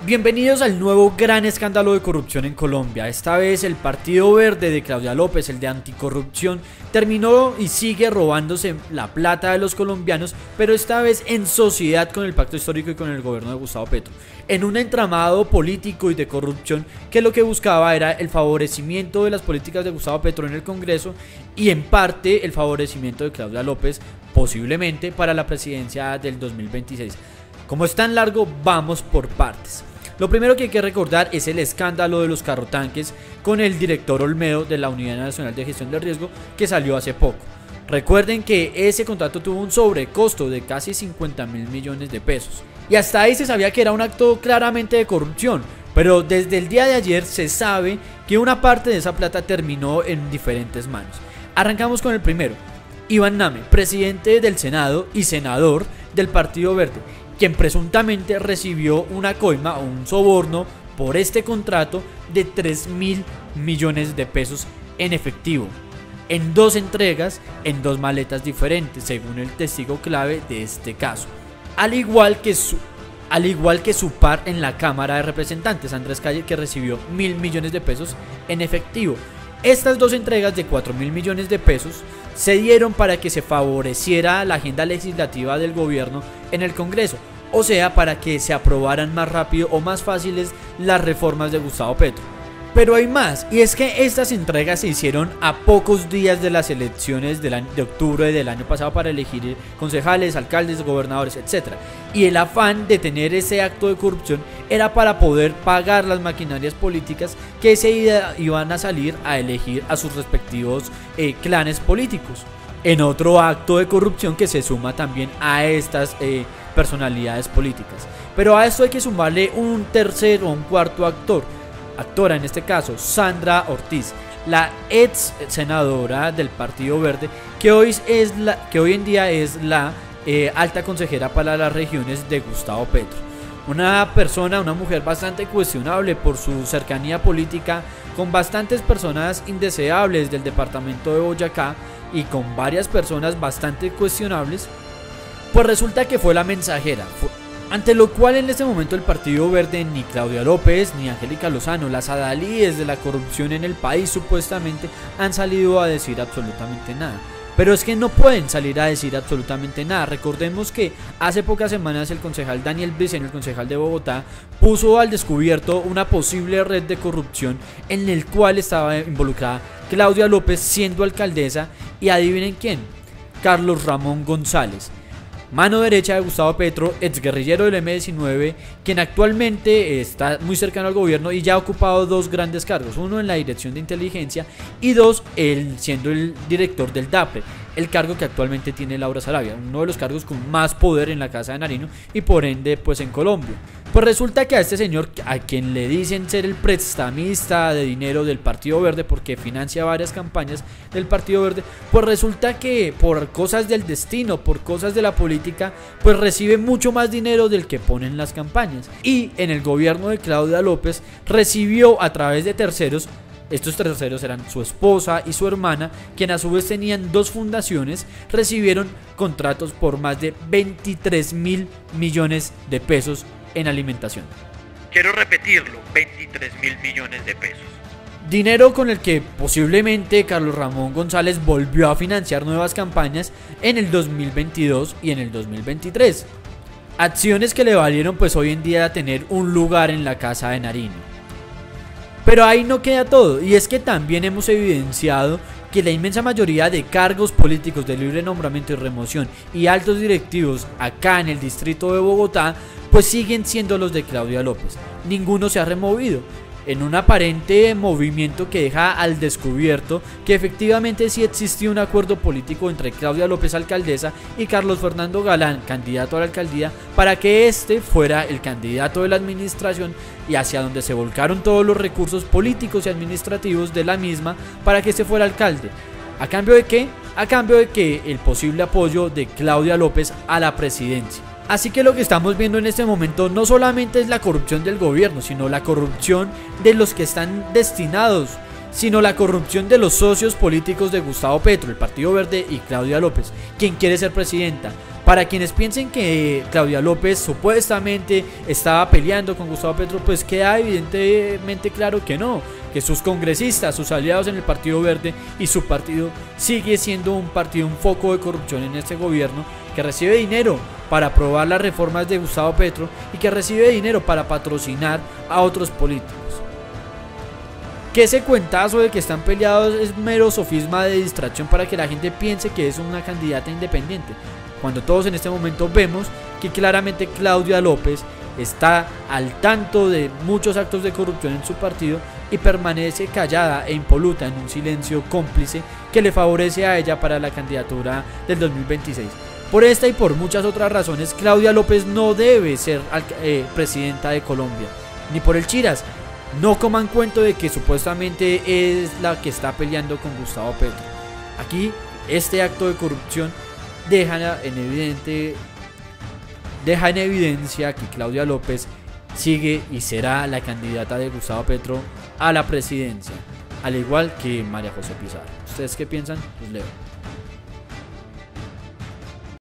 Bienvenidos al nuevo gran escándalo de corrupción en Colombia. Esta vez el Partido Verde de Claudia López, el de anticorrupción, terminó y sigue robándose la plata de los colombianos, pero esta vez en sociedad con el pacto histórico y con el gobierno de Gustavo Petro, en un entramado político y de corrupción que lo que buscaba era el favorecimiento de las políticas de Gustavo Petro en el Congreso y en parte el favorecimiento de Claudia López posiblemente para la presidencia del 2026. Como es tan largo, vamos por partes. Lo primero que hay que recordar es el escándalo de los carrotanques con el director Olmedo de la Unidad Nacional de Gestión del Riesgo que salió hace poco. Recuerden que ese contrato tuvo un sobrecosto de casi 50.000 millones de pesos. Y hasta ahí se sabía que era un acto claramente de corrupción, pero desde el día de ayer se sabe que una parte de esa plata terminó en diferentes manos. Arrancamos con el primero, Iván Name, presidente del Senado y senador del Partido Verde, quien presuntamente recibió una coima o un soborno por este contrato de 3.000 millones de pesos en efectivo, en dos entregas, en dos maletas diferentes, según el testigo clave de este caso. Al igual que su par en la Cámara de Representantes, Andrés Calle, que recibió 1.000 millones de pesos en efectivo. Estas dos entregas de 4.000 millones de pesos se dieron para que se favoreciera la agenda legislativa del gobierno en el Congreso, o sea, para que se aprobaran más rápido o más fáciles las reformas de Gustavo Petro. Pero hay más, y es que estas entregas se hicieron a pocos días de las elecciones de octubre del año pasado para elegir concejales, alcaldes, gobernadores, etc. Y el afán de tener ese acto de corrupción era para poder pagar las maquinarias políticas que ese día iban a salir a elegir a sus respectivos clanes políticos. En otro acto de corrupción que se suma también a estas personalidades políticas. Pero a esto hay que sumarle un tercer o un cuarto actora en este caso, Sandra Ortiz, la ex senadora del Partido Verde, que hoy en día es la alta consejera para las regiones de Gustavo Petro. Una mujer bastante cuestionable por su cercanía política con bastantes personas indeseables del departamento de Boyacá y con varias personas bastante cuestionables, pues resulta que fue la mensajera. Ante lo cual en este momento el Partido Verde, ni Claudia López ni Angélica Lozano, las adalíes de la corrupción en el país supuestamente, han salido a decir absolutamente nada. Pero es que no pueden salir a decir absolutamente nada. Recordemos que hace pocas semanas el concejal Daniel Briceño, el concejal de Bogotá, puso al descubierto una posible red de corrupción en el cual estaba involucrada Claudia López siendo alcaldesa y adivinen quién, Carlos Ramón González, mano derecha de Gustavo Petro, exguerrillero del M-19, quien actualmente está muy cercano al gobierno y ya ha ocupado dos grandes cargos, uno en la dirección de inteligencia y dos, él siendo el director del DAPRE, el cargo que actualmente tiene Laura Sarabia, uno de los cargos con más poder en la Casa de Nariño y por ende pues en Colombia. Pues resulta que a este señor, a quien le dicen ser el prestamista de dinero del Partido Verde porque financia varias campañas del Partido Verde, pues resulta que por cosas del destino, por cosas de la política, pues recibe mucho más dinero del que pone en las campañas. Y en el gobierno de Claudia López recibió a través de terceros. Estos terceros eran su esposa y su hermana, quien a su vez tenían dos fundaciones, recibieron contratos por más de 23.000 millones de pesos en alimentación. Quiero repetirlo, 23.000 millones de pesos. Dinero con el que posiblemente Carlos Ramón González volvió a financiar nuevas campañas en el 2022 y en el 2023. Acciones que le valieron pues hoy en día tener un lugar en la Casa de Nariño. Pero ahí no queda todo, y es que también hemos evidenciado que la inmensa mayoría de cargos políticos de libre nombramiento y remoción y altos directivos acá en el distrito de Bogotá pues siguen siendo los de Claudia López. Ninguno se ha removido, en un aparente movimiento que deja al descubierto que efectivamente sí existió un acuerdo político entre Claudia López, alcaldesa, y Carlos Fernando Galán, candidato a la alcaldía, para que este fuera el candidato de la administración y hacia donde se volcaron todos los recursos políticos y administrativos de la misma para que este fuera alcalde. ¿A cambio de qué? A cambio de que el posible apoyo de Claudia López a la presidencia. Así que lo que estamos viendo en este momento no solamente es la corrupción del gobierno, sino la corrupción de los que están destinados, sino la corrupción de los socios políticos de Gustavo Petro, el Partido Verde y Claudia López, quien quiere ser presidenta, Para quienes piensen que Claudia López supuestamente estaba peleando con Gustavo Petro, pues queda evidentemente claro que no, que sus congresistas, sus aliados en el Partido Verde y su partido sigue siendo un partido, un foco de corrupción en este gobierno, que recibe dinero para aprobar las reformas de Gustavo Petro y que recibe dinero para patrocinar a otros políticos. Que ese cuentazo de que están peleados es mero sofisma de distracción para que la gente piense que es una candidata independiente, cuando todos en este momento vemos que claramente Claudia López está al tanto de muchos actos de corrupción en su partido y permanece callada e impoluta en un silencio cómplice que le favorece a ella para la candidatura del 2026. Por esta y por muchas otras razones, Claudia López no debe ser presidenta de Colombia, ni por el chiras. No coman cuento de que supuestamente es la que está peleando con Gustavo Petro. Aquí este acto de corrupción deja en evidencia que Claudia López sigue y será la candidata de Gustavo Petro a la presidencia, al igual que María José Pizarro. ¿Ustedes qué piensan? Los leo.